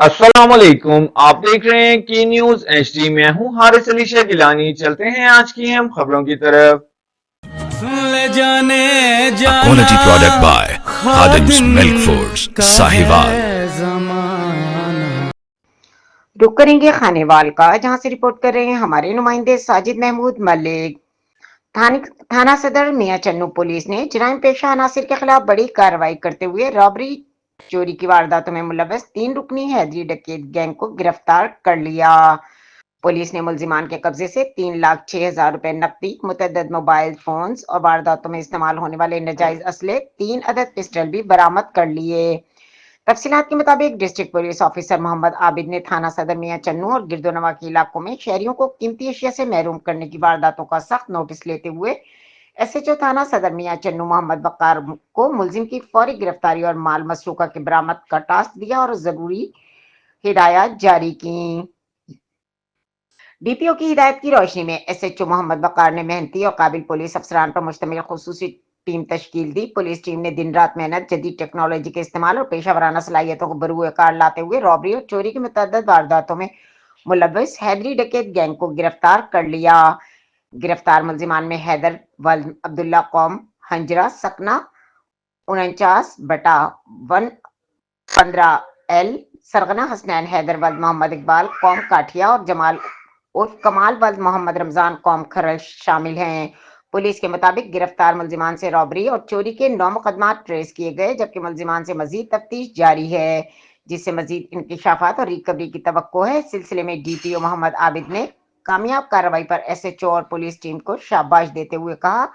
अस्सलामुअलैकुम। आप देख रहे हैं की न्यूज एचडी। मैं हूं हारिस अली शाह गिलानी। चलते हैं आज की हम खबरों की तरफ। ले जाने A जाना quality product by Khadim's Khadim Milk Foods, का Sahiwal. है जमाना। रुक करेंगे खानेवाल का, जहां से रिपोर्ट कर रहे हैं हमारे नुमाइंदे साजिद महमूद मलिक। थाना सदर मियां चन्नू पुलिस ने जराइम पेशा अनासिर के खिलाफ बड़ी कार्रवाई करते हुए रॉबरी चोरी की वारदातों में मुलव्वस 3 रुकनी हैदरी डकैत गैंग को गिरफ्तार कर लिया। पुलिस ने मुलजिमान के कब्जे से 3,06,000 रुपए नकदी, मुतअद्दिद मोबाइल फोन्स और वारदातों में इस्तेमाल होने वाले नाजायज असले 3 अदद पिस्टल भी बरामद कर लिए। तफसीलात के मुताबिक district police officer Mohammad Abid ने थाना सदर मियां चन्नू और गिरदोनवा के इलाकों में शहरियों को कीमती अशिया से महरूम करने की वारदातों का सख्त नोटिस लेते हुए एसएचओ थाना सदर मियां चन्नू मोहम्मद बकार को मुलजिम की फौरी गिरफ्तारी और माल मसरूका के बरामद का टास्क दिया और जरूरी हिदायत जारी की। डीपीओ की हिदायत की रोशनी में एसएचओ मोहम्मद बकार ने मेहनती और काबिल पुलिस अफसरान पर मुश्तमिल खुसूसी टीम तश्कील दी। पुलिस टीम ने दिन रात मेहनत, जदीद टेक्नोलॉजी के इस्तेमाल और पेशा वराना सलाहियतों को बरूए कार लाते हुए रॉबरी और चोरी की मुतअद्दिद वारदातों में मुलव्वस हैदरी डकैत गैंग को गिरफ्तार कर लिया। गिरफ्तार मुलजिमान में हैदर वल्द अब्दुल्ला कौम हंजरा सकना 49/115L, सरगना हसनैन हैदर वल्द मोहम्मद इकबाल कौम काठिया और जमाल उर्फ कमाल वल्द मोहम्मद रमजान कौम खरल शामिल हैं। पुलिस के मुताबिक गिरफ्तार मुलजिमान से रॉबरी और चोरी के 9 मुकदमा ट्रेस किए गए, जबकि मुलजिमान से मजीद तफ्तीश जारी है, जिससे मजीद इंकिशाफात और रिकवरी की तवक्को है। इस सिलसिले में डीपीओ मोहम्मद आबिद ने कामयाब कार्रवाई पर एसएचओ और पुलिस टीम को शाबाश देते हुए कहा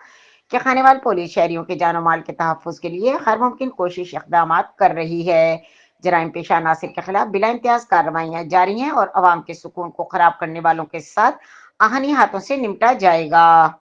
कि खानेवाल पुलिस शहरियों के जान और माल के तहफ़्फ़ुज़ के लिए हर मुमकिन कोशिश इक़दामात कर रही है। जराइम पेशा अनासिर के खिलाफ बिला इम्तियाज कार्रवाइयाँ जारी हैं और अवाम के सुकून को खराब करने वालों के साथ आहनी हाथों से निपटा जाएगा।